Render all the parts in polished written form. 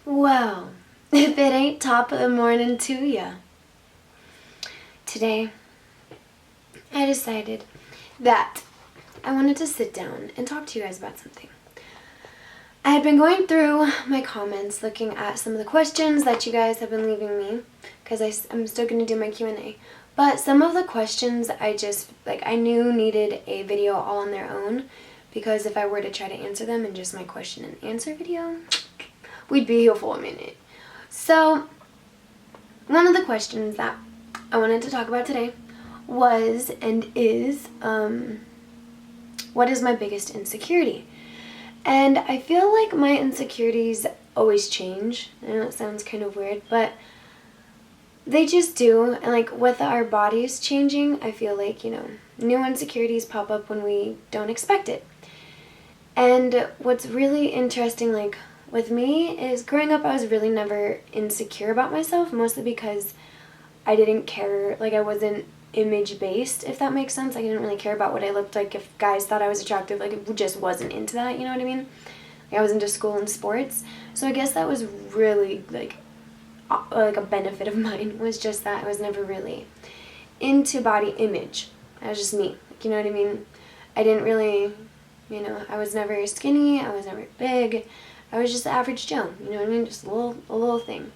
Well, if it ain't top of the morning to ya. Today, I decided that I wanted to sit down and talk to you guys about something. I had been going through my comments, looking at some of the questions that you guys have been leaving me, because I'm still going to do my Q&A. But some of the questions I knew needed a video all on their own, because if I were to try to answer them in just my question and answer video, we'd be here for a minute. So, one of the questions that I wanted to talk about today was and is, what is my biggest insecurity? And I feel like my insecurities always change. I know it sounds kind of weird, but they just do. And like with our bodies changing, I feel like, new insecurities pop up when we don't expect it. And what's really interesting, like with me, is growing up I was really never insecure about myself, mostly because I didn't care, like I wasn't image based, if that makes sense. Like I didn't really care about what I looked like. If guys thought I was attractive, like it just wasn't into that, you know what I mean? Like I was into school and sports. So I guess that was really like a benefit of mine, was just that I was never really into body image. I was just me, like, you know what I mean? I didn't really, I was never skinny, I was never big. I was just the average Joe, you know what I mean? Just a little thing.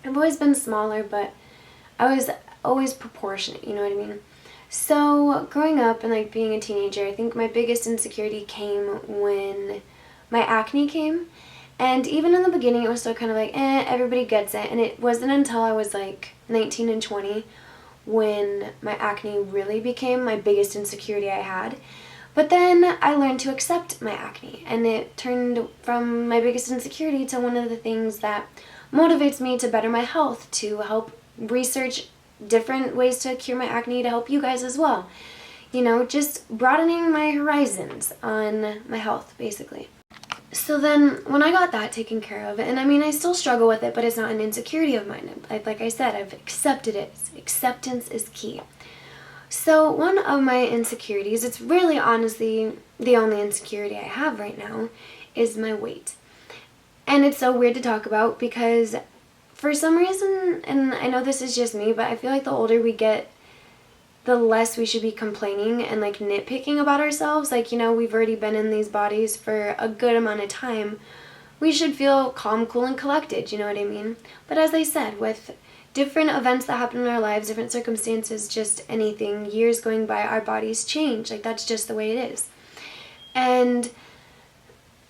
I've always been smaller, but I was always proportionate, you know what I mean? So growing up and like being a teenager, I think my biggest insecurity came when my acne came. And even in the beginning it was still kind of like, everybody gets it. And it wasn't until I was like 19 and 20 when my acne really became my biggest insecurity I had. But then I learned to accept my acne, and it turned from my biggest insecurity to one of the things that motivates me to better my health, to help research different ways to cure my acne, to help you guys as well. Just broadening my horizons on my health, basically. So then when I got that taken care of, and I mean I still struggle with it, but it's not an insecurity of mine. Like I said, I've accepted it. Acceptance is key. So one of my insecurities, it's really honestly the only insecurity I have right now, is my weight. And it's so weird to talk about because for some reason, and I know this is just me, but I feel like the older we get, the less we should be complaining and like nitpicking about ourselves. Like, we've already been in these bodies for a good amount of time. We should feel calm, cool, and collected, you know what I mean? But as I said, with different events that happen in our lives, different circumstances, just anything, years going by, our bodies change. Like, that's just the way it is. And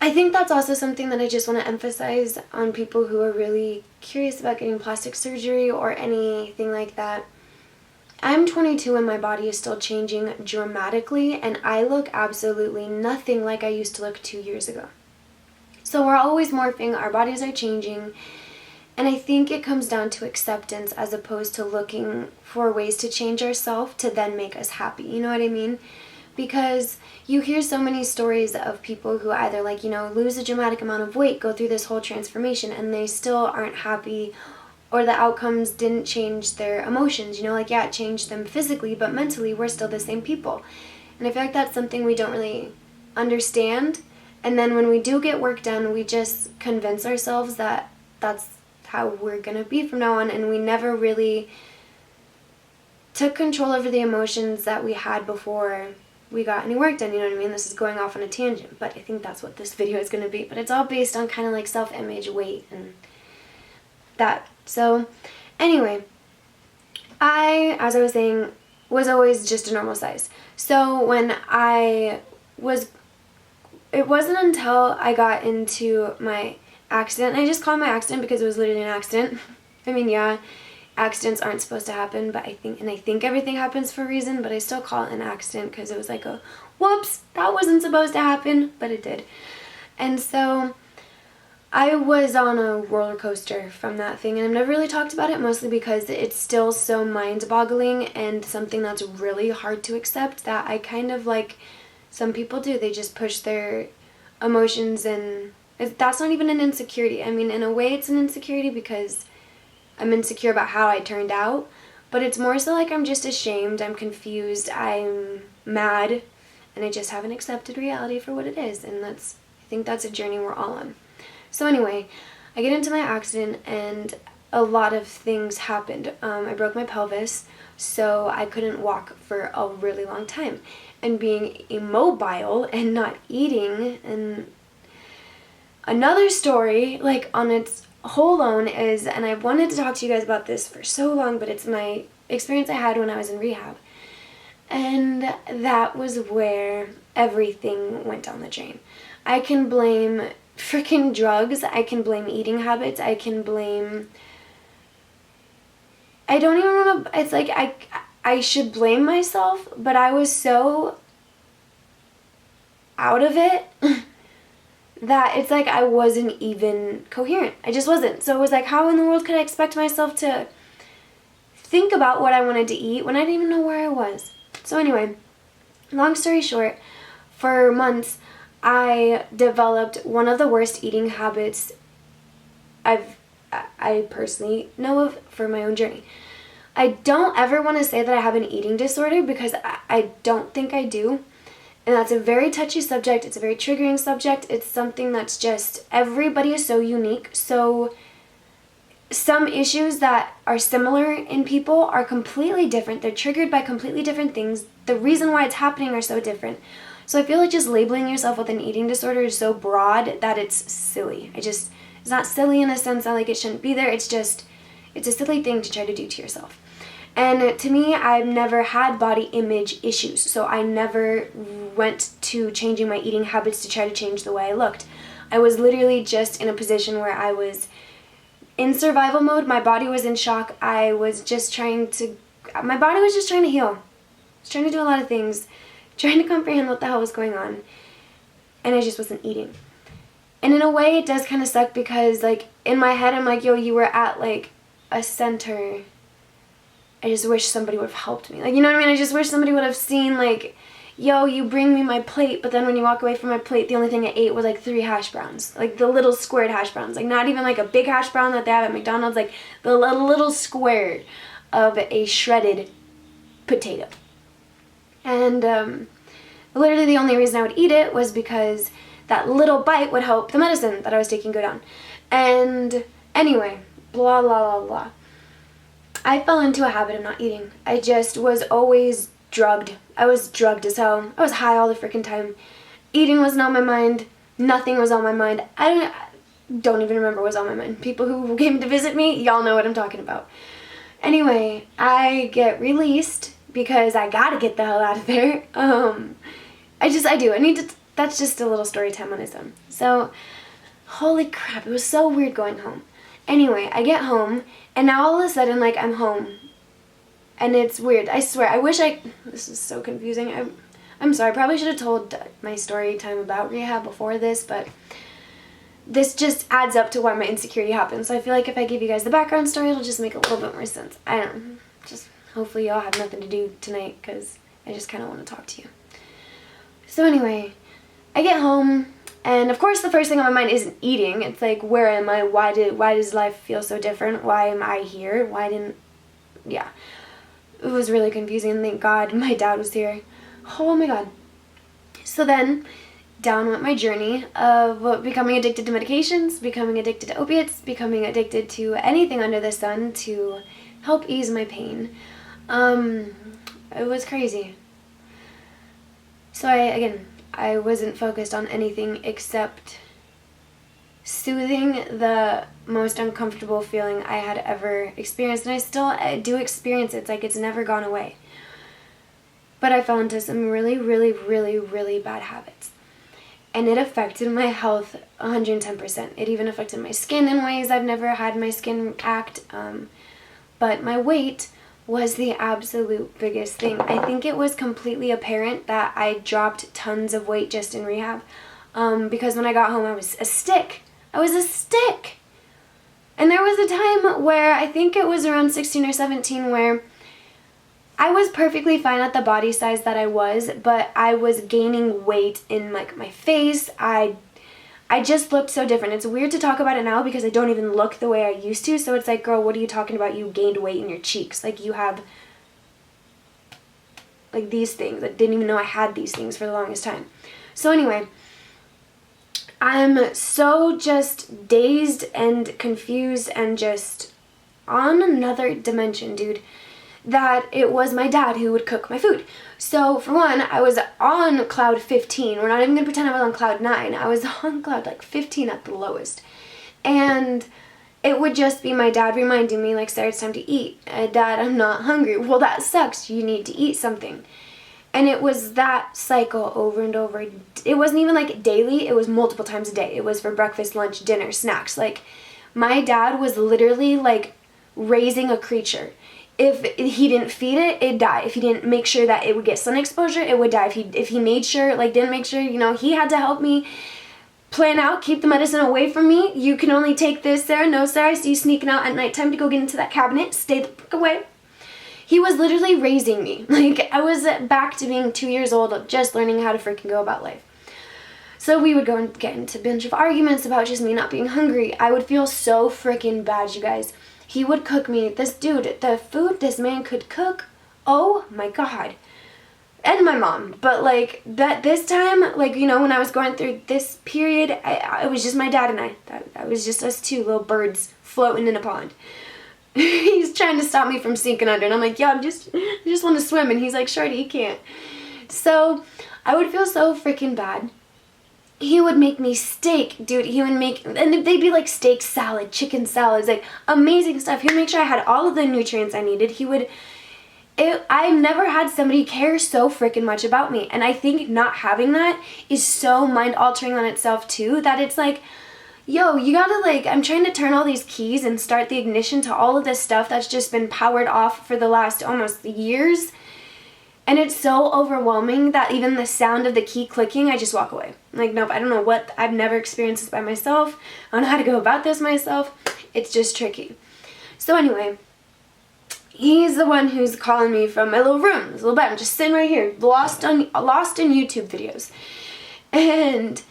I think that's also something that I just want to emphasize on people who are really curious about getting plastic surgery or anything like that. I'm 22 and my body is still changing dramatically, and I look absolutely nothing like I used to look 2 years ago. So we're always morphing, our bodies are changing, and I think it comes down to acceptance as opposed to looking for ways to change ourselves to then make us happy, you know what I mean? Because you hear so many stories of people who either lose a dramatic amount of weight, go through this whole transformation, and they still aren't happy, or the outcomes didn't change their emotions, it changed them physically, but mentally we're still the same people. And I feel like that's something we don't really understand, and then when we do get work done, we just convince ourselves that that's how we're gonna be from now on, and we never really took control over the emotions that we had before we got any work done, you know what I mean? This is going off on a tangent, but I think that's what this video is gonna be. But it's all based on kind of like self-image, weight, and that. So anyway, as I was saying, was always just a normal size. So when it wasn't until I got into my accident, and I just call it my accident because it was literally an accident. I mean, yeah, accidents aren't supposed to happen, but I think everything happens for a reason, but I still call it an accident because it was like a, whoops, that wasn't supposed to happen, but it did. And so I was on a roller coaster from that thing, and I've never really talked about it, mostly because it's still so mind-boggling and something that's really hard to accept, that I kind of like some people do. They just push their emotions, and that's not even an insecurity. I mean, in a way it's an insecurity because I'm insecure about how I turned out, but it's more so like I'm just ashamed, I'm confused, I'm mad, and I just haven't accepted reality for what it is, and I think that's a journey we're all on. So anyway, I get into my accident and a lot of things happened. I broke my pelvis, so I couldn't walk for a really long time. And being immobile and not eating, and another story, like on its whole own is, and I've wanted to talk to you guys about this for so long, but it's my experience I had when I was in rehab. And that was where everything went down the drain. I can blame freaking drugs, I can blame eating habits, I can blame, I don't even remember, it's like I should blame myself, but I was so out of it that it's like I wasn't even coherent. I just wasn't. So it was like, how in the world could I expect myself to think about what I wanted to eat when I didn't even know where I was? So anyway, long story short, for months I developed one of the worst eating habits I personally know of for my own journey. I don't ever want to say that I have an eating disorder because I don't think I do. And that's a very touchy subject. It's a very triggering subject. It's something that's just, everybody is so unique. So some issues that are similar in people are completely different. They're triggered by completely different things. The reason why it's happening are so different. So I feel like just labeling yourself with an eating disorder is so broad that it's silly. It's not silly in a sense that like it shouldn't be there. It's a silly thing to try to do to yourself. And to me, I've never had body image issues, so I never went to changing my eating habits to try to change the way I looked. I was literally just in a position where I was in survival mode. My body was in shock. My body was just trying to heal. I was trying to do a lot of things, trying to comprehend what the hell was going on, and I just wasn't eating. And in a way, it does kind of suck because, like, in my head, I'm like, yo, you were at, like, a center. I just wish somebody would have helped me. Like, you know what I mean? I just wish somebody would have seen, like, yo, you bring me my plate, but then when you walk away from my plate, the only thing I ate was, like, 3 hash browns. Like, the little squared hash browns. Like, not even, like, a big hash brown that they have at McDonald's. Like, the little square of a shredded potato. And literally the only reason I would eat it was because that little bite would help the medicine that I was taking go down. And anyway, blah, blah, blah, blah. I fell into a habit of not eating. I just was always drugged. I was drugged as hell. I was high all the freaking time. Eating wasn't on my mind. Nothing was on my mind. I don't even remember what was on my mind. People who came to visit me, y'all know what I'm talking about. Anyway, I get released because I gotta get the hell out of there. I do. That's just a little story time on its own. So, holy crap, it was so weird going home. Anyway, I get home, and now all of a sudden, like, I'm home. And it's weird. I swear, this is so confusing. I'm sorry, I probably should have told my story time about rehab before this, but this just adds up to why my insecurity happened. So I feel like if I give you guys the background story, it'll just make a little bit more sense. I don't know. Just hopefully y'all have nothing to do tonight, because I just kind of want to talk to you. So anyway, I get home. And of course the first thing on my mind isn't eating. It's like, where am I? Why does life feel so different? Why am I here? Yeah. It was really confusing, and thank God my dad was here. Oh my God. So then, down went my journey of becoming addicted to medications, becoming addicted to opiates, becoming addicted to anything under the sun to help ease my pain. It was crazy. So I wasn't focused on anything except soothing the most uncomfortable feeling I had ever experienced. And I still do experience it. It's like it's never gone away. But I fell into some really, really, really, really bad habits. And it affected my health 110%. It even affected my skin in ways I've never had my skin act. But my weight was the absolute biggest thing. I think it was completely apparent that I dropped tons of weight just in rehab. Because when I got home, I was a stick. And there was a time where, I think it was around 16 or 17, where I was perfectly fine at the body size that I was, but I was gaining weight in, like, my face. I just looked so different. It's weird to talk about it now because I don't even look the way I used to. So it's like, girl, what are you talking about? You gained weight in your cheeks. Like, you have, like, these things. I didn't even know I had these things for the longest time. So anyway, I'm so just dazed and confused and just on another dimension, dude, that it was my dad who would cook my food. So for one, I was on cloud 15. We're not even gonna pretend I was on cloud 9. I was on cloud like 15 at the lowest. And it would just be my dad reminding me, like, Sarah, it's time to eat. Dad, I'm not hungry. Well, that sucks. You need to eat something. And it was that cycle over and over. It wasn't even like daily. It was multiple times a day. It was for breakfast, lunch, dinner, snacks. Like, my dad was literally like raising a creature. If he didn't feed it, it'd die. If he didn't make sure that it would get sun exposure, it would die. If he made sure, like, didn't make sure, you know, he had to help me plan out, keep the medicine away from me. You can only take this, Sarah. No, Sarah, I see you sneaking out at nighttime to go get into that cabinet. Stay the fuck away. He was literally raising me. Like, I was back to being 2 years old, just learning how to freaking go about life. So we would go and get into a bunch of arguments about just me not being hungry. I would feel so freaking bad, you guys. He would cook me. This dude, the food this man could cook, oh my God. And my mom. But like that this time, like, you know, when I was going through this period, it was just my dad and I. That was just us two little birds floating in a pond. He's trying to stop me from sinking under. And I'm like, yeah, I just want to swim. And he's like, Shorty, you can't. So I would feel so freaking bad. He would make me steak, dude. He would make, and they'd be like steak salad, chicken salads, like amazing stuff. He would make sure I had all of the nutrients I needed. I've never had somebody care so freaking much about me. And I think not having that is so mind altering on itself too, that it's like, yo, you gotta like, I'm trying to turn all these keys and start the ignition to all of this stuff that's just been powered off for the last almost years. And it's so overwhelming that even the sound of the key clicking, I just walk away. I'm like, nope, I don't know what, I've never experienced this by myself. I don't know how to go about this myself. It's just tricky. So anyway, he's the one who's calling me from my little room, this little bed. I'm just sitting right here, lost in YouTube videos. And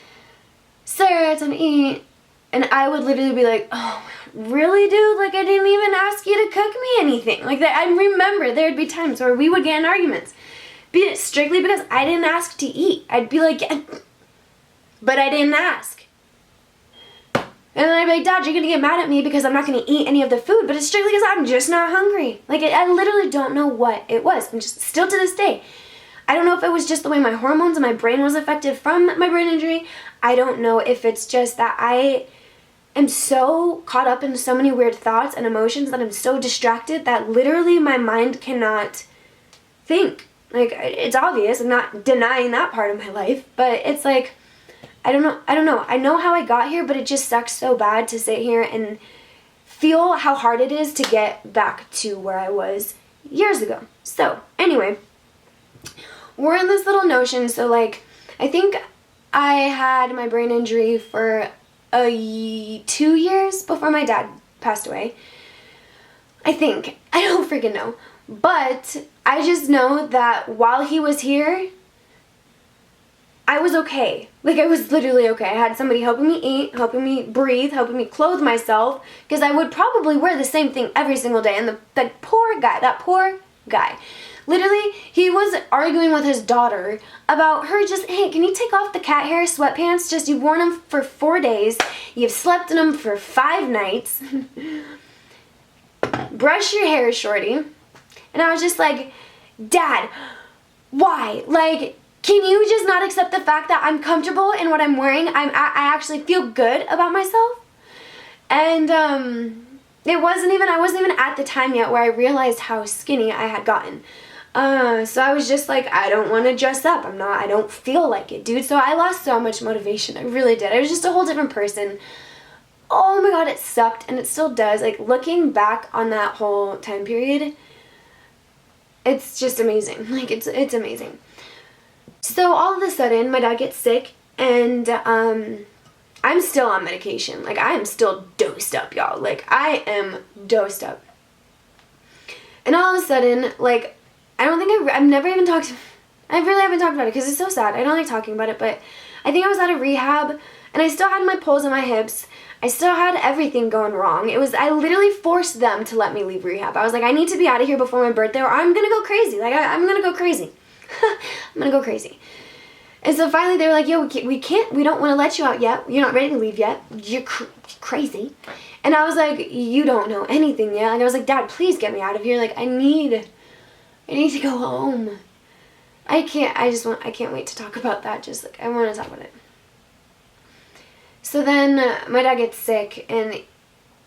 Sarah, it's time to eat. And I would literally be like, oh, really, dude? Like, I didn't even ask you to cook me anything. Like, that. I remember there'd be times where we would get in arguments. Be it strictly because I didn't ask to eat. I'd be like, yeah, but I didn't ask. And then I'd be like, Dad, you're going to get mad at me because I'm not going to eat any of the food, but it's strictly because I'm just not hungry. Like, I literally don't know what it was. And just still to this day, I don't know if it was just the way my hormones and my brain was affected from my brain injury. I don't know if it's just that I am so caught up in so many weird thoughts and emotions that I'm so distracted that literally my mind cannot think. Like, it's obvious, I'm not denying that part of my life, but it's like, I don't know. I know how I got here, but it just sucks so bad to sit here and feel how hard it is to get back to where I was years ago. So, anyway, we're in this little notion, so like, I think I had my brain injury for 2 years before my dad passed away. I think. I don't freaking know. But I just know that while he was here, I was okay. Like, I was literally okay. I had somebody helping me eat, helping me breathe, helping me clothe myself, because I would probably wear the same thing every single day. And that poor guy, literally, he was arguing with his daughter about her just, hey, can you take off the cat hair sweatpants? Just, you've worn them for 4 days. You've slept in them for 5 nights. Brush your hair, Shorty. And I was just like, Dad, why? Like, can you just not accept the fact that I'm comfortable in what I'm wearing? I actually feel good about myself. And I wasn't even at the time yet where I realized how skinny I had gotten. So I was just like, I don't want to dress up. I don't feel like it, dude. So I lost so much motivation. I really did. I was just a whole different person. Oh my God, it sucked. And it still does. Like, looking back on that whole time period, it's just amazing. Like, it's amazing. So all of a sudden, my dad gets sick, and I'm still on medication. Like, I am still dosed up, y'all. Like, I am dosed up. And all of a sudden, like, I don't think I've never even talked, I really haven't talked about it because it's so sad. I don't like talking about it, but I think I was out of rehab, and I still had my poles in my hips. I still had everything going wrong. I literally forced them to let me leave rehab. I was like, I need to be out of here before my birthday or I'm going to go crazy. Like, I'm going to go crazy. I'm going to go crazy. And so finally they were like, yo, we don't want to let you out yet. You're not ready to leave yet. You're crazy. And I was like, you don't know anything yet. And I was like, Dad, please get me out of here. Like, I need to go home. I can't wait to talk about that. Just like, I want to talk about it. So then my dad gets sick, and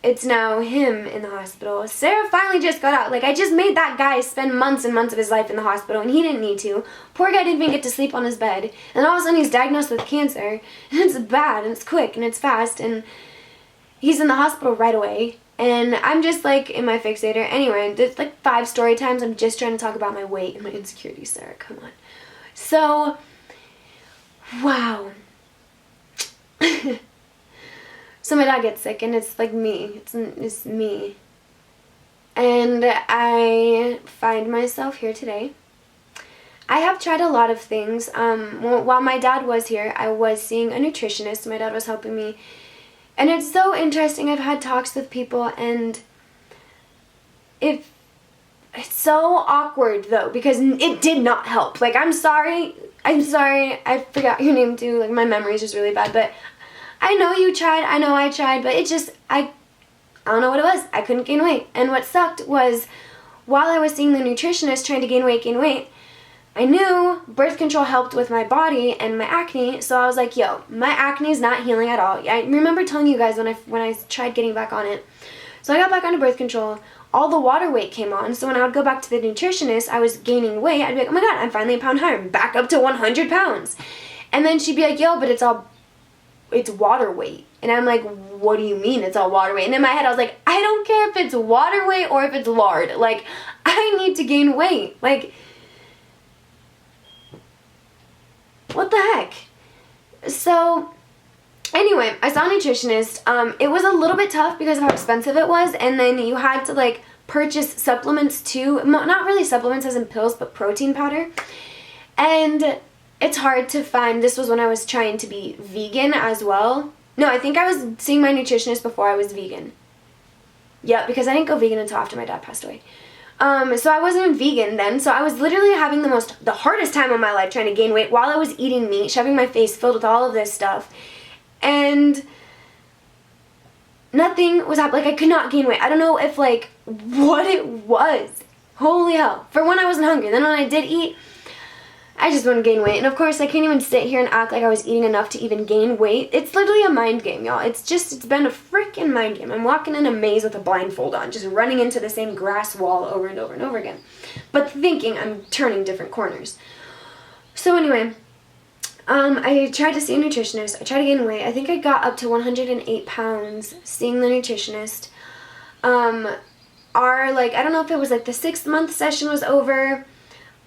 it's now him in the hospital. Sara finally just got out. Like, I just made that guy spend months and months of his life in the hospital, and he didn't need to. Poor guy didn't even get to sleep on his bed. And all of a sudden he's diagnosed with cancer, and it's bad, and it's quick, and it's fast, and he's in the hospital right away. And I'm just like in my fixator. Anyway, there's like 5 story times. I'm just trying to talk about my weight and my insecurities, Sara. Come on. So, wow. So my dad gets sick, and it's like me. It's me. And I find myself here today. I have tried a lot of things. While my dad was here, I was seeing a nutritionist. My dad was helping me. And it's so interesting. I've had talks with people, and it's so awkward, though, because it did not help. Like, I'm sorry. I forgot your name, too. Like, my memory is just really bad. But I know you tried. I know I tried. But it just, I don't know what it was. I couldn't gain weight. And what sucked was, while I was seeing the nutritionist trying to gain weight, I knew birth control helped with my body and my acne, so I was like, yo, my acne is not healing at all. I remember telling you guys when I tried getting back on it. So I got back onto birth control. All the water weight came on, so when I would go back to the nutritionist, I was gaining weight. I'd be like, oh my god, I'm finally a pound higher. I'm back up to 100 pounds. And then she'd be like, yo, but it's water weight. And I'm like, what do you mean it's all water weight? And in my head, I was like, I don't care if it's water weight or if it's lard. Like, I need to gain weight. Like, what the heck? So, anyway, I saw a nutritionist. It was a little bit tough because of how expensive it was, and then you had to, like, purchase supplements too. Not really supplements as in pills, but protein powder. And it's hard to find. This was when I was trying to be vegan as well. No, I think I was seeing my nutritionist before I was vegan. Yeah, because I didn't go vegan until after my dad passed away. So I wasn't vegan then, so I was literally having the hardest time of my life trying to gain weight while I was eating meat, shoving my face filled with all of this stuff, and nothing was happening. Like, I could not gain weight. I don't know if, like, what it was. Holy hell. For when I wasn't hungry. Then when I did eat, I just wouldn't gain weight. And of course, I can't even sit here and act like I was eating enough to even gain weight. It's literally a mind game, y'all. It's been a freaking mind game. I'm walking in a maze with a blindfold on, just running into the same grass wall over and over and over again. But thinking I'm turning different corners. So anyway, I tried to see a nutritionist. I tried to gain weight. I think I got up to 108 pounds seeing the nutritionist. I don't know if it was like the 6th month session was over.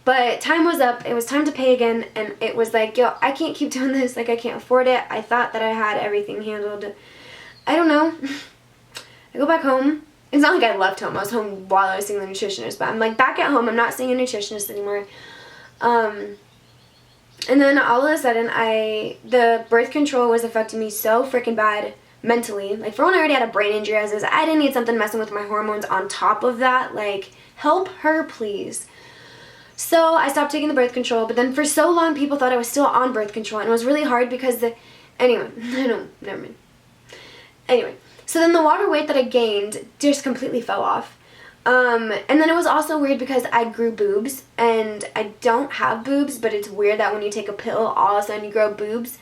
But time was up. It was time to pay again, and it was like, yo, I can't keep doing this. Like, I can't afford it. I thought that I had everything handled. I don't know. I go back home. It's not like I left home. I was home while I was seeing the nutritionist, but I'm like back at home. I'm not seeing a nutritionist anymore. And then all of a sudden, the birth control was affecting me so freaking bad mentally. Like, for one, I already had a brain injury as is. I didn't need something messing with my hormones on top of that. Like, help her, please. So I stopped taking the birth control, but then for so long people thought I was still on birth control, and it was really hard because never mind. Anyway, so then the water weight that I gained just completely fell off. And then it was also weird because I grew boobs, and I don't have boobs, but it's weird that when you take a pill, all of a sudden you grow boobs.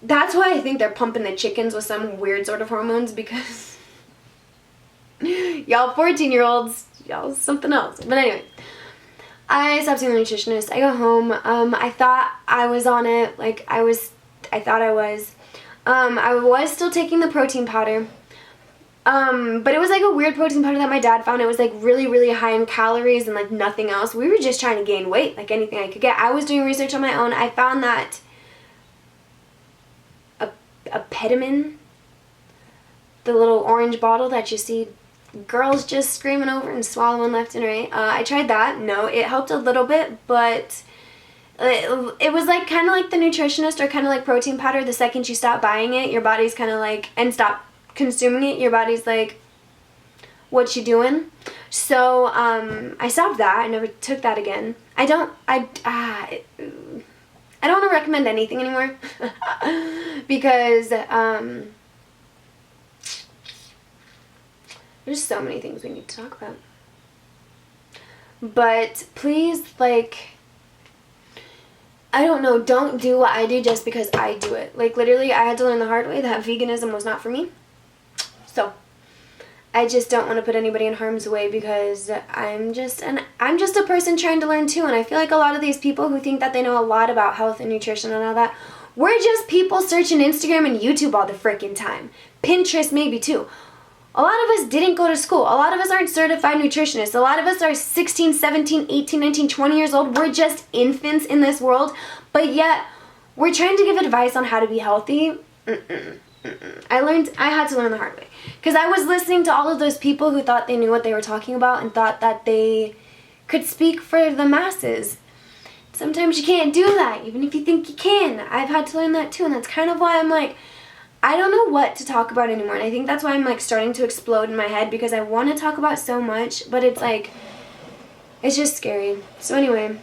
That's why I think they're pumping the chickens with some weird sort of hormones, because y'all 14-year-olds, y'all something else. But anyway, I stopped seeing the nutritionist. I go home. I thought I was on it. Like, I thought I was. I was still taking the protein powder. But it was like a weird protein powder that my dad found. It was like really, really high in calories and like nothing else. We were just trying to gain weight, like anything I could get. I was doing research on my own. I found that a Petamin, the little orange bottle that you see girls just screaming over and swallowing left and right. I tried that. No, it helped a little bit, but it was like kind of like the nutritionist or kind of like protein powder. The second you stop buying it, your body's kind of like, and stop consuming it, your body's like, what you doing? So I stopped that. I never took that again. I don't want to recommend anything anymore because there's so many things we need to talk about. But please, like, I don't know, don't do what I do just because I do it. Like, literally, I had to learn the hard way that veganism was not for me. So, I just don't want to put anybody in harm's way because I'm just a person trying to learn too. And I feel like a lot of these people who think that they know a lot about health and nutrition and all that, we're just people searching Instagram and YouTube all the freaking time. Pinterest maybe too. A lot of us didn't go to school. A lot of us aren't certified nutritionists. A lot of us are 16, 17, 18, 19, 20 years old. We're just infants in this world. But yet, we're trying to give advice on how to be healthy. I had to learn the hard way. Because I was listening to all of those people who thought they knew what they were talking about and thought that they could speak for the masses. Sometimes you can't do that, even if you think you can. I've had to learn that too, and that's kind of why I'm like, I don't know what to talk about anymore. And I think that's why I'm like starting to explode in my head, because I want to talk about so much, but it's like, it's just scary. So anyway,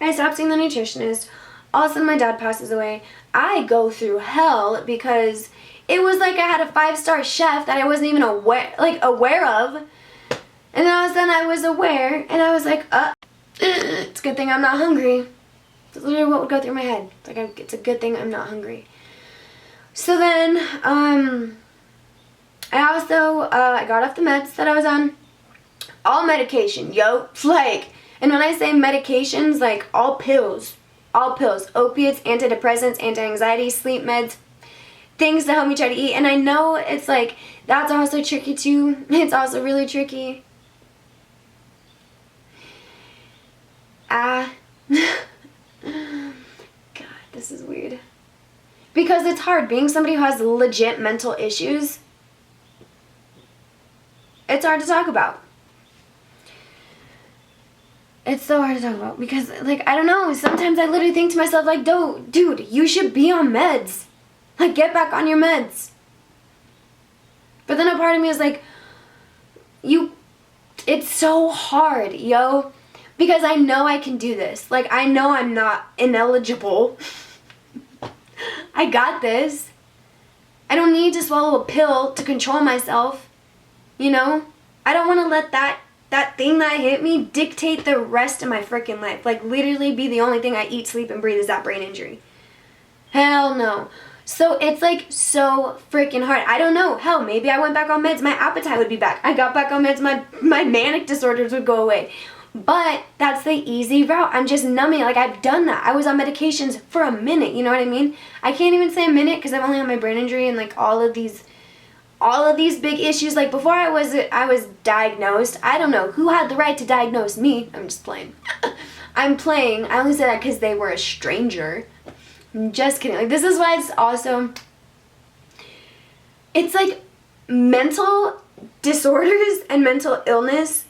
I stopped seeing the nutritionist. All of a sudden my dad passes away. I go through hell because it was like I had a 5-star chef that I wasn't even aware of. And then all of a sudden I was aware, and I was like, it's a good thing I'm not hungry. That's literally what would go through my head. It's a good thing I'm not hungry. So then, I also, I got off the meds that I was on. All medication, yo. Like, and when I say medications, like all pills. All pills. Opiates, antidepressants, anti-anxiety, sleep meds, things to help me try to eat. And I know it's like, that's also tricky too. It's also really tricky. God, this is weird. Because it's hard. Being somebody who has legit mental issues, it's hard to talk about. It's so hard to talk about because, like, I don't know, sometimes I literally think to myself, like, dude, you should be on meds. Like, get back on your meds. But then a part of me is like, it's so hard, yo. Because I know I can do this. Like, I know I'm not ineligible. I got this. I don't need to swallow a pill to control myself. You know? I don't want to let that thing that hit me dictate the rest of my freaking life. Like, literally be the only thing I eat, sleep, and breathe is that brain injury. Hell no. So it's like so freaking hard. I don't know. Hell, maybe I went back on meds. My appetite would be back. I got back on meds. My manic disorders would go away. But that's the easy route. I'm just numbing it. Like, I've done that. I was on medications for a minute. You know what I mean? I can't even say a minute because I'm only on my brain injury and like all of these big issues. Like, before I was diagnosed, I don't know who had the right to diagnose me. I'm just playing. I'm playing. I only say that because they were a stranger. I'm just kidding. Like, this is why it's also, it's like mental disorders and mental illness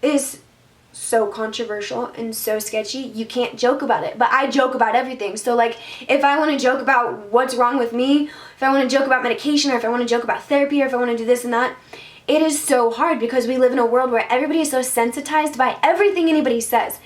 is so controversial and so sketchy. You can't joke about it, but I joke about everything. So like, if I want to joke about what's wrong with me, if I want to joke about medication, or if I want to joke about therapy, or if I want to do this and that, it is so hard because we live in a world where everybody is so sensitized by everything anybody says.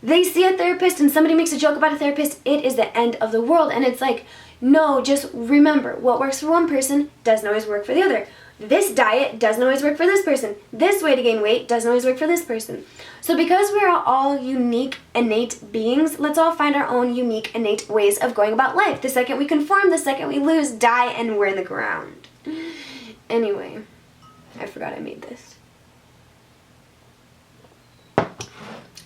They see a therapist and somebody makes a joke about a therapist, it is the end of the world. And it's like, no, just remember, what works for one person doesn't always work for the other. This diet doesn't always work for this person. This way to gain weight doesn't always work for this person. So because we're all unique, innate beings, let's all find our own unique, innate ways of going about life. The second we conform, the second we lose, die, and we're in the ground. Anyway, I forgot I made this.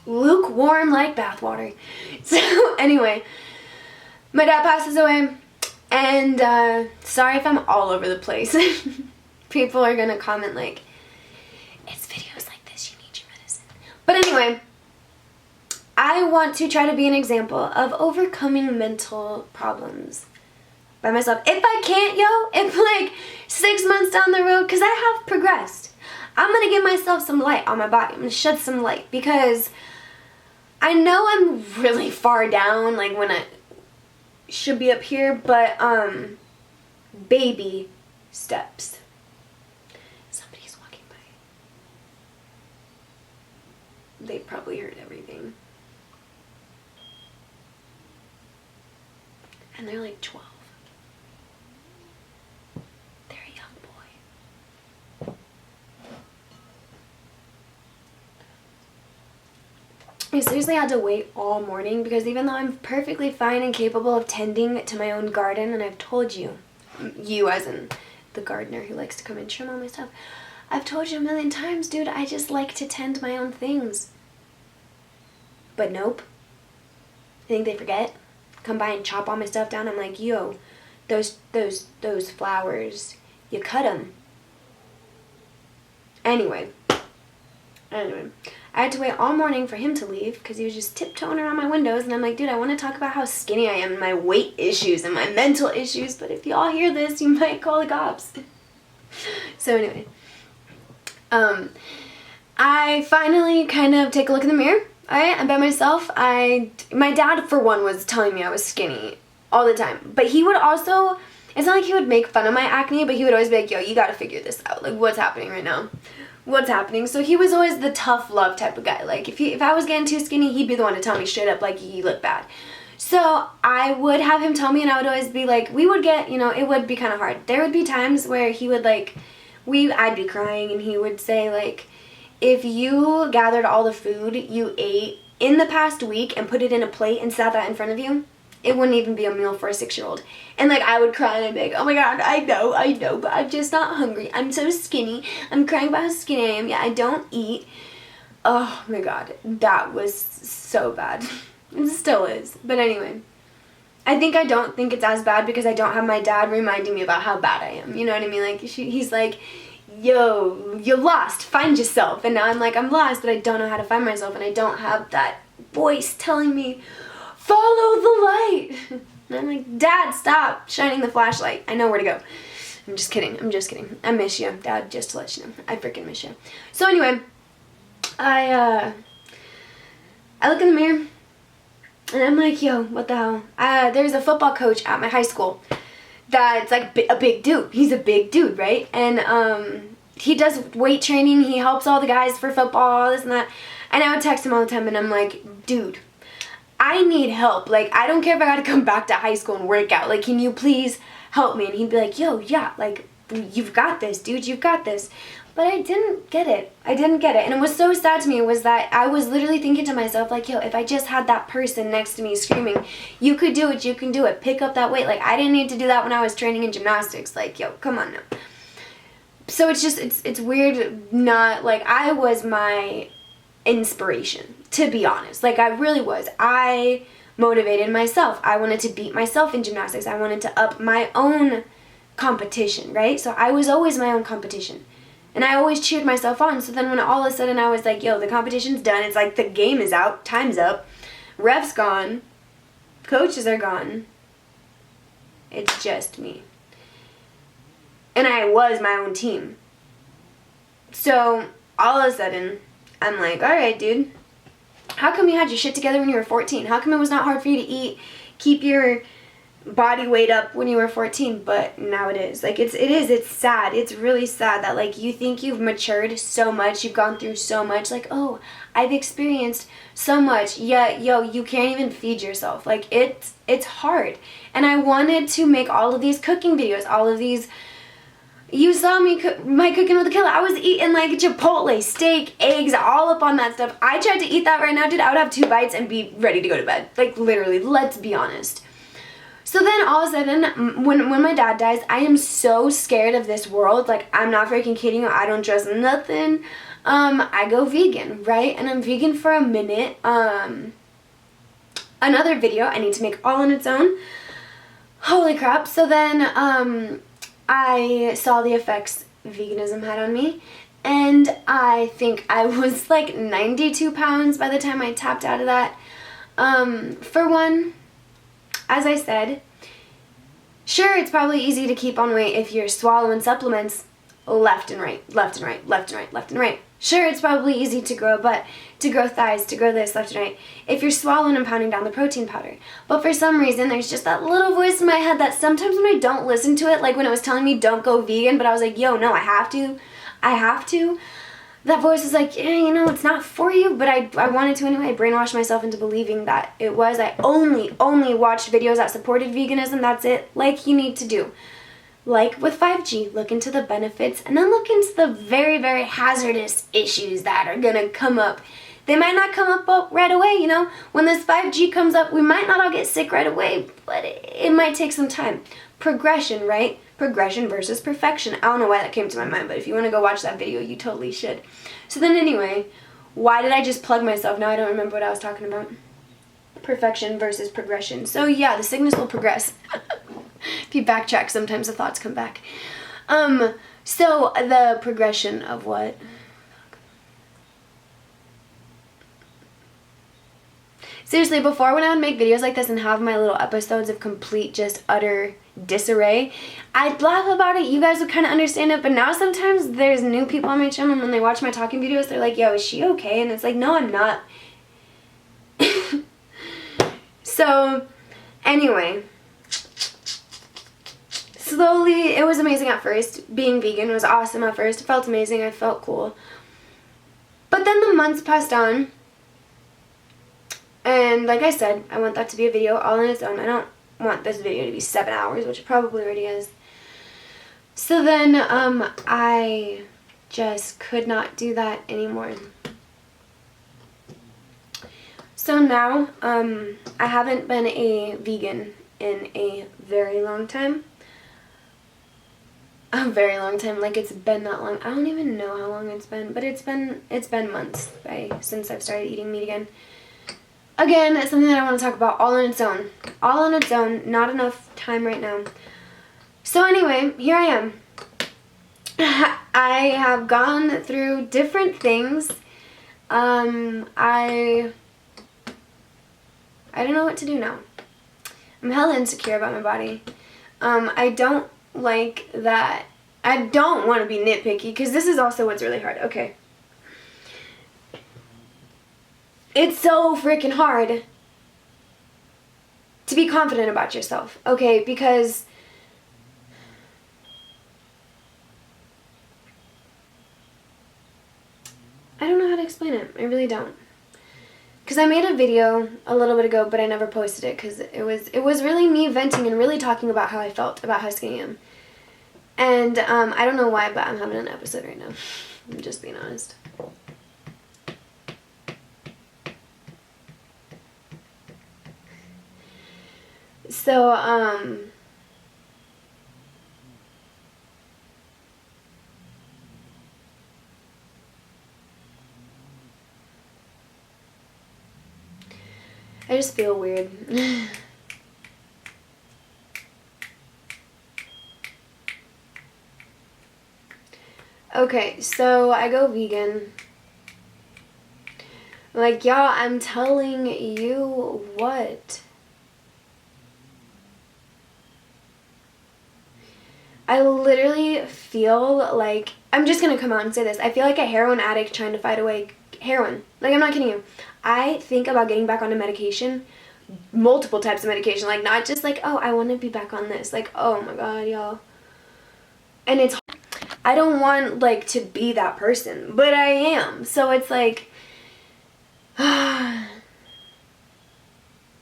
Lukewarm like bathwater. So anyway, my dad passes away, and sorry if I'm all over the place. People are gonna comment like, it's videos like this, you need your medicine. But anyway, I want to try to be an example of overcoming mental problems by myself. If I can't, if like 6 months down the road, because I have progressed, I'm gonna give myself some light on my body. I'm gonna shed some light because I know I'm really far down, like when I should be up here, but baby steps. They probably heard everything. And they're like 12. They're a young boy. I seriously had to wait all morning because even though I'm perfectly fine and capable of tending to my own garden, and I've told you as in the gardener who likes to come and trim all my stuff, I've told you a million times, dude, I just like to tend my own things. But nope. I think they forget. Come by and chop all my stuff down. I'm like, yo, those flowers, you cut them. Anyway, I had to wait all morning for him to leave because he was just tiptoeing around my windows, and I'm like, dude, I want to talk about how skinny I am and my weight issues and my mental issues, but if y'all hear this, you might call the cops. So anyway, I finally kind of take a look in the mirror. Alright, I'm by myself. My dad, for one, was telling me I was skinny all the time. But he would also, it's not like he would make fun of my acne, but he would always be like, yo, you gotta figure this out. Like, what's happening right now? What's happening? So he was always the tough love type of guy. Like, if I was getting too skinny, he'd be the one to tell me straight up, like, you look bad. So I would have him tell me, and I would always be like, we would get, it would be kind of hard. There would be times where he would, like, I'd be crying, and he would say, like, if you gathered all the food you ate in the past week and put it in a plate and sat that in front of you, it wouldn't even be a meal for a 6-year-old. And like I would cry and I'd be like, oh my god, I know, but I'm just not hungry. I'm so skinny. I'm crying about how skinny I am. Yeah, I don't eat. Oh my god, that was so bad. It still is. But anyway, I don't think it's as bad because I don't have my dad reminding me about how bad I am. You know what I mean? Like he's like, yo, you're lost, find yourself. And now I'm like, I'm lost, but I don't know how to find myself, and I don't have that voice telling me, follow the light. And I'm like, Dad, stop shining the flashlight. I know where to go. I'm just kidding. I miss you, Dad, just to let you know. I freaking miss you. So anyway, I look in the mirror, and I'm like, yo, what the hell? There's a football coach at my high school that's like a big dude. He's a big dude, right? And he does weight training. He helps all the guys for football, this and that. And I would text him all the time, and I'm like, dude, I need help. Like, I don't care if I gotta come back to high school and work out. Like, can you please help me? And he'd be like, yo, yeah, like, you've got this, dude. You've got this. But I didn't get it. And it was so sad to me was that I was literally thinking to myself, like, yo, if I just had that person next to me screaming, you could do it, you can do it, pick up that weight. Like, I didn't need to do that when I was training in gymnastics. Like, yo, come on now. So it's just, it's weird not, like, I was my inspiration, to be honest. Like, I really was. I motivated myself. I wanted to beat myself in gymnastics. I wanted to up my own competition, right? So I was always my own competition. And I always cheered myself on. So then when all of a sudden I was like, yo, the competition's done. It's like the game is out. Time's up. Ref's gone. Coaches are gone. It's just me. And I was my own team. So all of a sudden, I'm like, all right, dude. How come you had your shit together when you were 14? How come it was not hard for you to eat, keep your body weight up when you were 14, but now it is. Like, it's sad. It's really sad that, like, you think you've matured so much, you've gone through so much, like, oh, I've experienced so much, yet, yo, you can't even feed yourself. Like, it's hard. And I wanted to make all of these cooking videos, all of these, you saw me my cooking with a killer. I was eating, like, Chipotle, steak, eggs, all up on that stuff. I tried to eat that right now, dude. I would have 2 bites and be ready to go to bed. Like, literally, let's be honest. So then all of a sudden, when my dad dies, I am so scared of this world. Like, I'm not freaking kidding you. I don't trust nothing. I go vegan, right? And I'm vegan for a minute. Another video I need to make all on its own. Holy crap. So then I saw the effects veganism had on me. And I think I was like 92 pounds by the time I tapped out of that. For one, as I said, sure, it's probably easy to keep on weight if you're swallowing supplements left and right, left and right, left and right, left and right. Sure, it's probably easy to grow a butt, to grow thighs, to grow this left and right, if you're swallowing and pounding down the protein powder. But for some reason, there's just that little voice in my head that sometimes when I don't listen to it, like when it was telling me don't go vegan, but I was like, yo, no, I have to. that voice is like, yeah, you know, it's not for you, but I wanted to anyway. I brainwashed myself into believing that it was. I only watched videos that supported veganism. That's it. Like you need to do. Like with 5G, look into the benefits and then look into the very, very hazardous issues that are going to come up. They might not come up right away, you know. When this 5G comes up, we might not all get sick right away, but it might take some time. Progression, right? Progression versus perfection. I don't know why that came to my mind, but if you want to go watch that video, you totally should. So then anyway, why did I just plug myself? Now I don't remember what I was talking about. Perfection versus progression. So yeah, the sickness will progress. If you backtrack, sometimes the thoughts come back. So the progression of what? Seriously, before when I would make videos like this and have my little episodes of complete just utter disarray, I'd laugh about it, you guys would kind of understand it, but now sometimes there's new people on my channel and when they watch my talking videos, they're like, yo, is she okay? And it's like, no, I'm not. So, anyway, slowly, it was amazing at first. Being vegan was awesome at first. It felt amazing. I felt cool. But then the months passed on. And like I said, I want that to be a video all on its own. I don't want this video to be 7 hours, which it probably already is. So then I just could not do that anymore. So now I haven't been a vegan in a very long time. A very long time, like it's been that long. I don't even know how long it's been, but it's been months since I've started eating meat again. Again, it's something that I want to talk about all on its own. All on its own, not enough time right now. So anyway, here I am. I have gone through different things. I don't know what to do now. I'm hella insecure about my body. I don't like that. I don't want to be nitpicky because this is also what's really hard. Okay. It's so freaking hard to be confident about yourself, okay? Because I don't know how to explain it. I really don't. Because I made a video a little bit ago, but I never posted it because it was really me venting and really talking about how I felt about how skinny I am. And I don't know why, but I'm having an episode right now. I'm just being honest. So, I just feel weird. Okay, so I go vegan. Like, y'all, I'm telling you what. I literally feel like, I'm just going to come out and say this. I feel like a heroin addict trying to fight away heroin. Like, I'm not kidding you. I think about getting back onto medication, multiple types of medication. Like, not just like, oh, I want to be back on this. Like, oh my God, y'all. And it's, I don't want, like, to be that person, but I am. So it's like,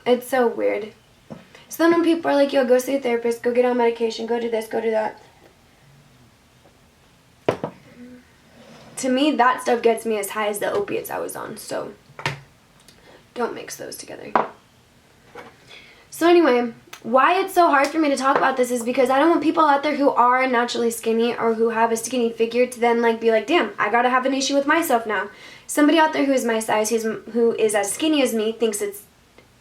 it's so weird. So then when people are like, yo, go see a therapist, go get on medication, go do this, go do that. To me, that stuff gets me as high as the opiates I was on. So don't mix those together. So anyway, why it's so hard for me to talk about this is because I don't want people out there who are naturally skinny or who have a skinny figure to then like be like, damn, I gotta have an issue with myself now. Somebody out there who is my size, who is as skinny as me, thinks it's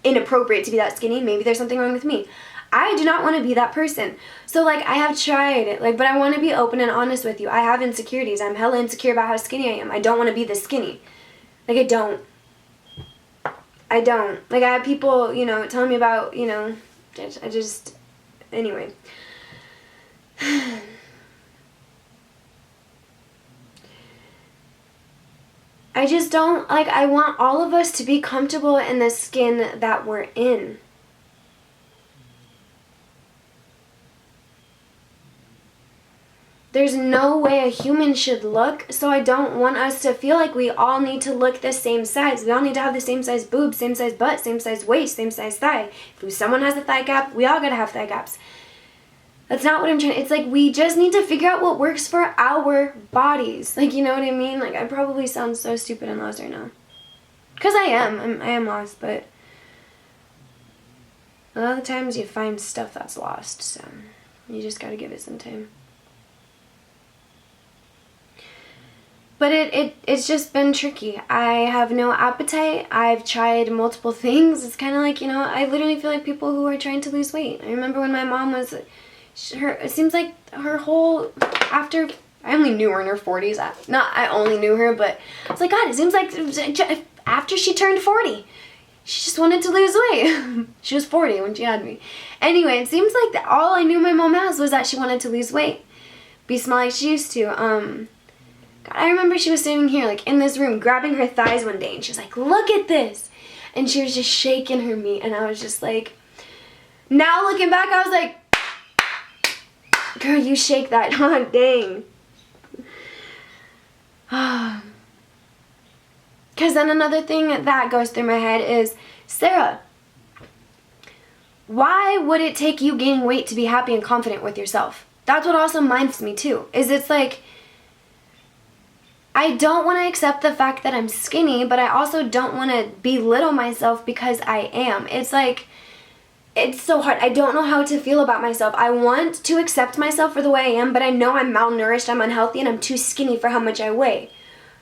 inappropriate to be that skinny. Maybe there's something wrong with me. I do not want to be that person. So like I have tried it, like, but I want to be open and honest with you. I have insecurities. I'm hella insecure about how skinny I am. I don't want to be this skinny. Like I don't. Like I have people, you know, telling me about, you know, I just, anyway. I just don't, like, I want all of us to be comfortable in the skin that we're in. there's no way a human should look, so I don't want us to feel like we all need to look the same size. We all need to have the same size boobs, same size butt, same size waist, same size thigh. If someone has a thigh gap, we all gotta have thigh gaps. That's not what I'm trying to, it's like we just need to figure out what works for our bodies. Like, you know what I mean? Like, I probably sound so stupid and lost right now. Because I am lost, but a lot of the times you find stuff that's lost, so you just gotta give it some time. But it's just been tricky. I have no appetite. I've tried multiple things. It's kind of like, you know, I literally feel like people who are trying to lose weight. I remember when my mom was, it seems like her whole, after, I only knew her in her 40s. I only knew her, but I was like, God, it seems like after she turned 40, she just wanted to lose weight. She was 40 when she had me. Anyway, it seems like all I knew my mom as was that she wanted to lose weight. Be small like she used to. God, I remember she was sitting here, like, in this room, grabbing her thighs one day, and she was like, look at this! And she was just shaking her meat, and I was just like, now looking back, I was like, girl, you shake that, huh, dang. Because then another thing that goes through my head is, Sarah, why would it take you gaining weight to be happy and confident with yourself? That's what also minds me, too, is it's like, I don't want to accept the fact that I'm skinny, but I also don't want to belittle myself because I am. It's like, it's so hard. I don't know how to feel about myself. I want to accept myself for the way I am, but I know I'm malnourished, I'm unhealthy, and I'm too skinny for how much I weigh.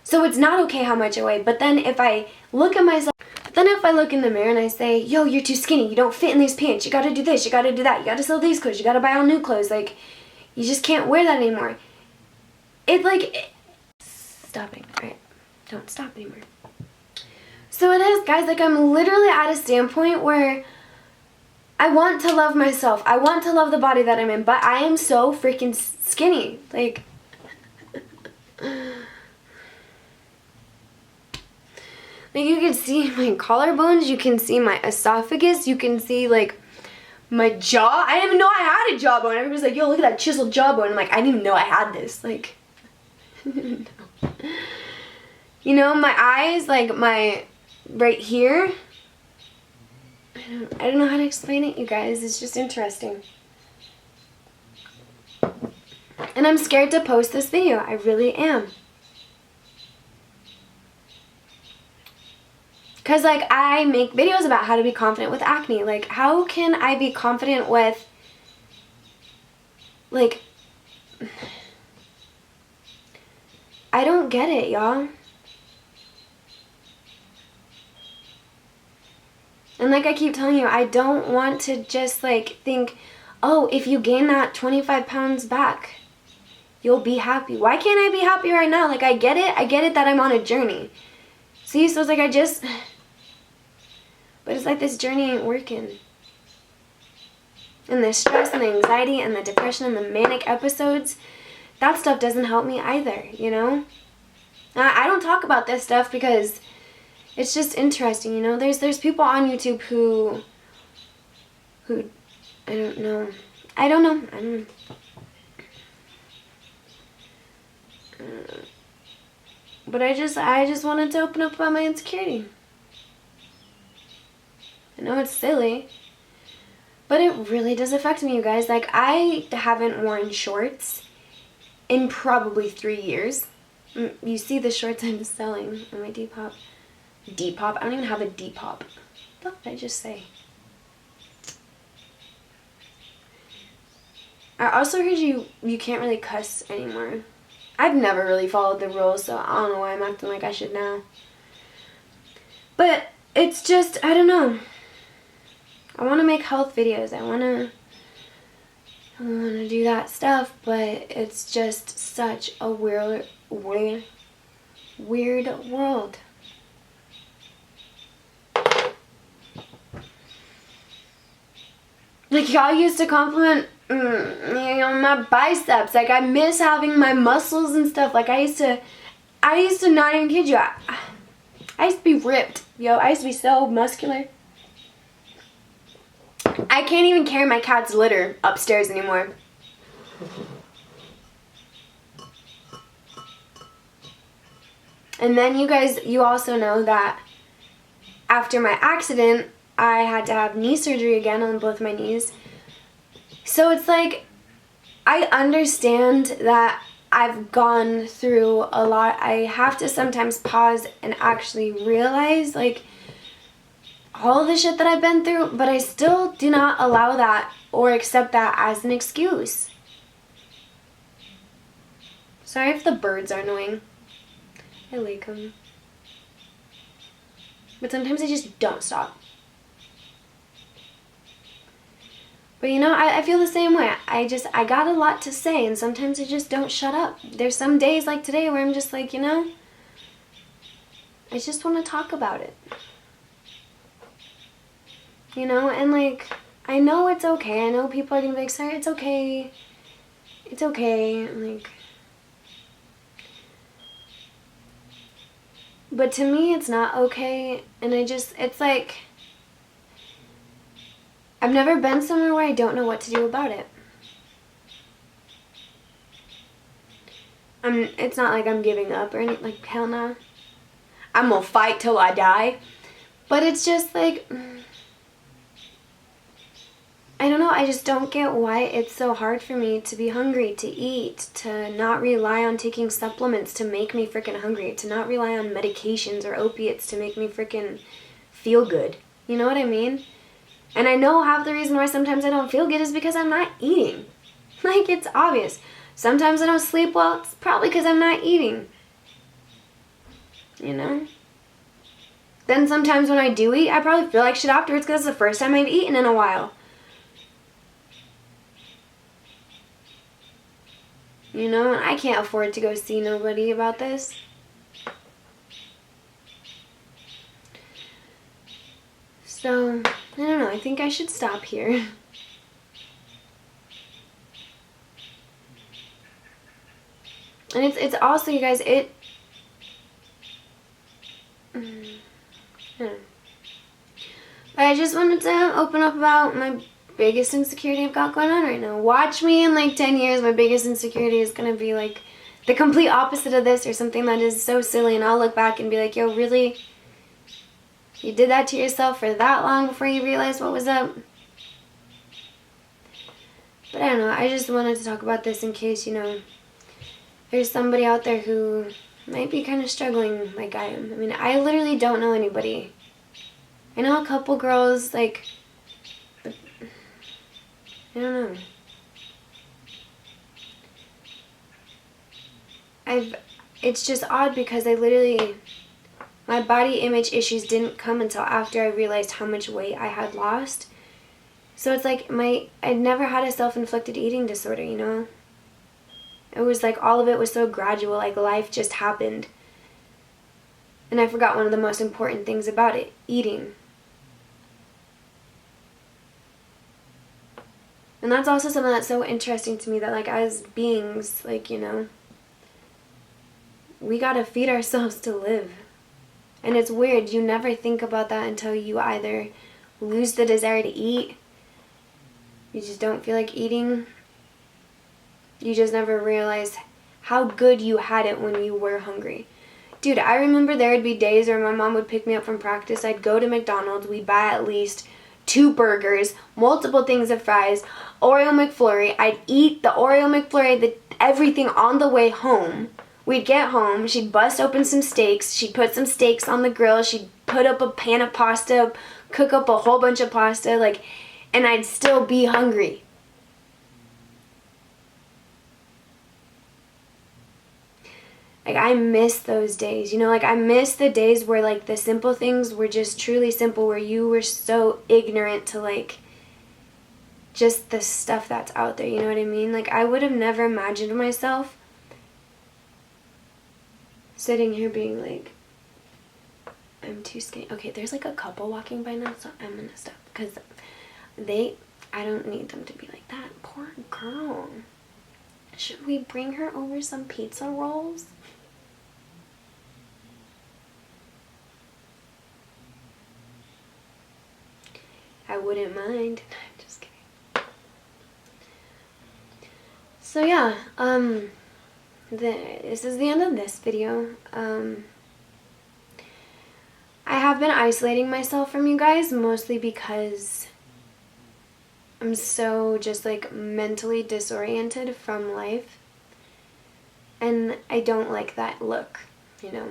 So it's not okay how much I weigh. But then if I look at myself, if I look in the mirror and I say, yo, you're too skinny, you don't fit in these pants, you gotta do this, you gotta do that, you gotta sell these clothes, you gotta buy all new clothes, like, you just can't wear that anymore. Stopping. Alright, don't stop anymore. So it is, guys, like, I'm literally at a standpoint where I want to love myself. I want to love the body that I'm in, but I am so freaking skinny. Like, you can see my collarbones, you can see my esophagus, you can see, like, my jaw. I didn't even know I had a jawbone. Everybody's like, yo, look at that chiseled jawbone. I'm like, I didn't even know I had this. Like, no. You know, my eyes, like, my, right here, I don't know how to explain it, you guys. It's just interesting. And I'm scared to post this video. I really am. Because, like, I make videos about how to be confident with acne. Like, how can I be confident with, like, I don't get it, y'all. And like I keep telling you, I don't want to just, like, think, oh, if you gain that 25 pounds back, you'll be happy. Why can't I be happy right now? Like, I get it that I'm on a journey. See, so it's like but it's like this journey ain't working. And the stress and the anxiety and the depression and the manic episodes, that stuff doesn't help me either, you know? I don't talk about this stuff because it's just interesting, you know? There's people on YouTube who I don't know. But I just wanted to open up about my insecurity. I know it's silly, but it really does affect me, you guys. Like, I haven't worn shorts in probably 3 years. You see the shorts I'm selling on my Depop. Depop? I don't even have a Depop. What did I just say? I also heard you can't really cuss anymore. I've never really followed the rules, so I don't know why I'm acting like I should now. But it's just, I don't know. I want to make health videos. I want to do that stuff, but it's just such a weird world. Like, y'all used to compliment my biceps. Like, I miss having my muscles and stuff. Like, I used to not even kid you. I used to be ripped, yo. I used to be so muscular. I can't even carry my cat's litter upstairs anymore. And then you also know that after my accident, I had to have knee surgery again on both my knees. So it's like, I understand that I've gone through a lot. I have to sometimes pause and actually realize, like, all the shit that I've been through, but I still do not allow that or accept that as an excuse. Sorry if the birds are annoying. I like them. But sometimes they just don't stop. But you know, I feel the same way. I got a lot to say, and sometimes I just don't shut up. There's some days like today where I'm just like, you know, I just want to talk about it. You know, and like, I know it's okay. I know people are going to be like, Sarah, it's okay. It's okay. Like, but to me, it's not okay. And it's like, I've never been somewhere where I don't know what to do about it. It's not like I'm giving up or anything, like, hell no. I'm gonna fight till I die. But it's just like, I don't know, I just don't get why it's so hard for me to be hungry, to eat, to not rely on taking supplements to make me freaking hungry, to not rely on medications or opiates to make me freaking feel good. You know what I mean? And I know half the reason why sometimes I don't feel good is because I'm not eating. Like, it's obvious. Sometimes I don't sleep well, it's probably because I'm not eating. You know? Then sometimes when I do eat, I probably feel like shit afterwards because it's the first time I've eaten in a while. You know, and I can't afford to go see nobody about this. So, I don't know, I think I should stop here. And it's also, you guys, I don't know. But I just wanted to open up about my biggest insecurity I've got going on right now. Watch me in like 10 years, my biggest insecurity is going to be like the complete opposite of this or something that is so silly, and I'll look back and be like, yo, really? You did that to yourself for that long before you realized what was up? But I don't know, I just wanted to talk about this in case, you know, there's somebody out there who might be kind of struggling like I am. I mean, I literally don't know anybody. I know a couple girls, like, but I don't know. It's just odd because my body image issues didn't come until after I realized how much weight I had lost. So it's like I'd never had a self-inflicted eating disorder, you know? It was like all of it was so gradual, like life just happened. And I forgot one of the most important things about it, eating. And that's also something that's so interesting to me, that like as beings, like, you know, we gotta feed ourselves to live. And it's weird, you never think about that until you either lose the desire to eat, you just don't feel like eating, you just never realize how good you had it when you were hungry. Dude, I remember there would be days where my mom would pick me up from practice, I'd go to McDonald's, we'd buy at least 2 burgers, multiple things of fries, Oreo McFlurry. I'd eat the Oreo McFlurry, everything on the way home. We'd get home, she'd bust open some steaks, she'd put some steaks on the grill, she'd put up a pan of pasta, cook up a whole bunch of pasta, like, and I'd still be hungry. Like, I miss those days, you know, like, I miss the days where, like, the simple things were just truly simple, where you were so ignorant to, like, just the stuff that's out there, you know what I mean? Like, I would have never imagined myself sitting here being like, I'm too skinny. Okay, there's, like, a couple walking by now, so I'm gonna stop, because I don't need them to be like that. Poor girl. Should we bring her over some pizza rolls? I wouldn't mind. I'm just kidding. So yeah, this is the end of this video. I have been isolating myself from you guys, mostly because I'm so just like mentally disoriented from life. And I don't like that look, you know.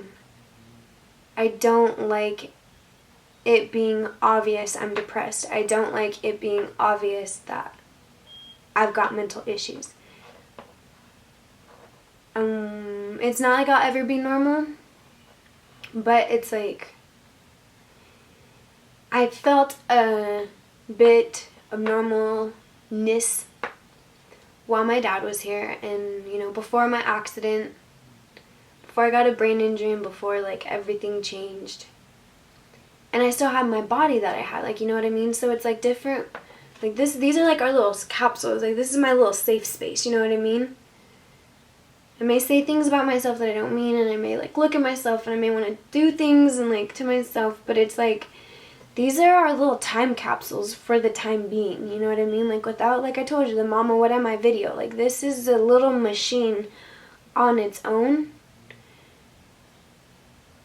I don't like it being obvious I'm depressed. I don't like it being obvious that I've got mental issues. It's not like I'll ever be normal, but it's like I felt a bit of normalness while my dad was here, and you know, before my accident, before I got a brain injury, and before like everything changed. And I still had my body that I had, like, you know what I mean? So it's like different, like these are like our little capsules, like this is my little safe space, you know what I mean? I may say things about myself that I don't mean, and I may like look at myself, and I may want to do things and like to myself, but it's like these are our little time capsules for the time being, you know what I mean? Like without, like I told you, the Mama What Am I video, like this is a little machine on its own.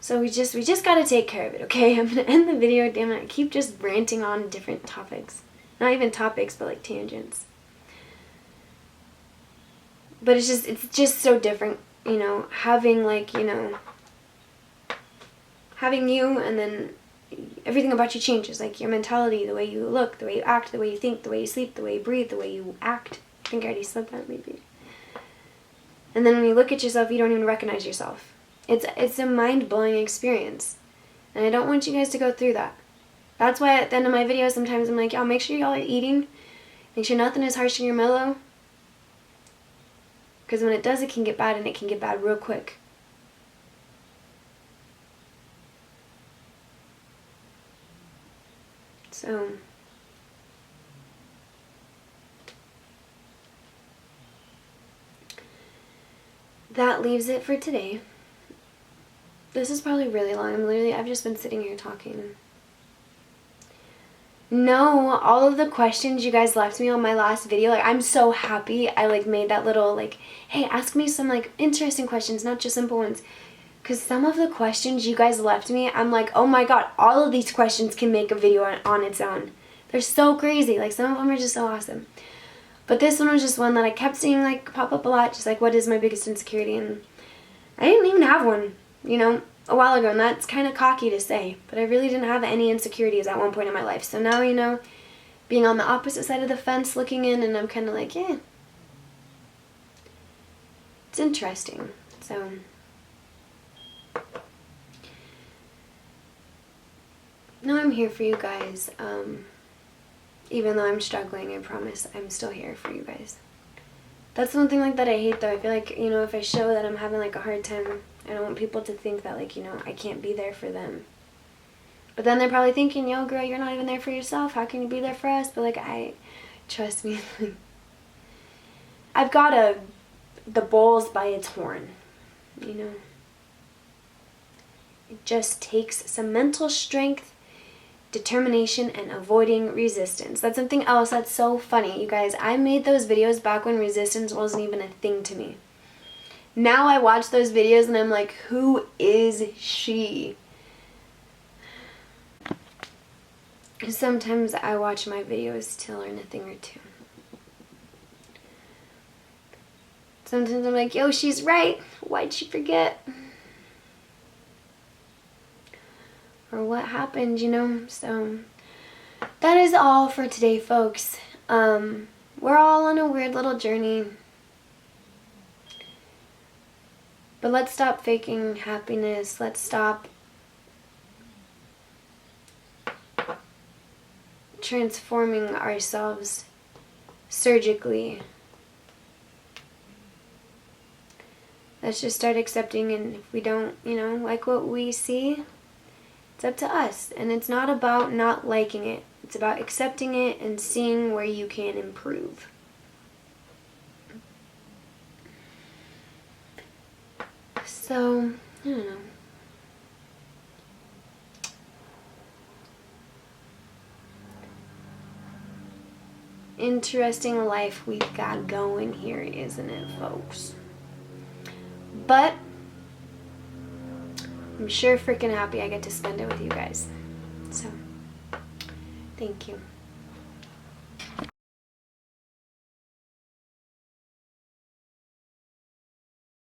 So we just got to take care of it, okay? I'm going to end the video, damn it. I keep just ranting on different topics. Not even topics, but like tangents. But it's just so different, you know, having like, you know, having you, and then everything about you changes, like your mentality, the way you look, the way you act, the way you think, the way you sleep, the way you breathe, the way you act. I think I already said that maybe. And then when you look at yourself, you don't even recognize yourself. It's a mind-blowing experience. And I don't want you guys to go through that. That's why at the end of my videos sometimes I'm like, y'all make sure y'all are eating. Make sure nothing is harsh in your mellow. Because when it does, it can get bad, and it can get bad real quick. So that leaves it for today. This is probably really long. I've just been sitting here talking. No, all of the questions you guys left me on my last video, like I'm so happy I like made that little like, hey, ask me some like interesting questions, not just simple ones. Because some of the questions you guys left me, I'm like, oh my god, all of these questions can make a video on its own. They're so crazy. Like some of them are just so awesome. But this one was just one that I kept seeing like pop up a lot, just like what is my biggest insecurity, and I didn't even have one, you know, a while ago, and that's kind of cocky to say, but I really didn't have any insecurities at one point in my life. So now, you know, being on the opposite side of the fence looking in, and I'm kind of like, yeah, it's interesting. So no, I'm here for you guys. Even though I'm struggling, I promise I'm still here for you guys. That's one thing like that I hate though. I feel like, you know, if I show that I'm having like a hard time, I don't want people to think that like, you know, I can't be there for them. But then they're probably thinking, yo girl, you're not even there for yourself. How can you be there for us? But like, trust me, I've got the bull's by its horn, you know. It just takes some mental strength, determination, and avoiding resistance. That's something else that's so funny, you guys. I made those videos back when resistance wasn't even a thing to me. Now I watch those videos and I'm like, who is she? Sometimes I watch my videos to learn a thing or two. Sometimes I'm like, yo, she's right. Why'd she forget? Or what happened, you know? So that is all for today, folks. We're all on a weird little journey. But let's stop faking happiness. Let's stop transforming ourselves surgically. Let's just start accepting, and if we don't, you know, like what we see, it's up to us. And it's not about not liking it. It's about accepting it and seeing where you can improve. So, I don't know. Interesting life we've got going here, isn't it, folks? But I'm sure freaking happy I get to spend it with you guys. So, thank you.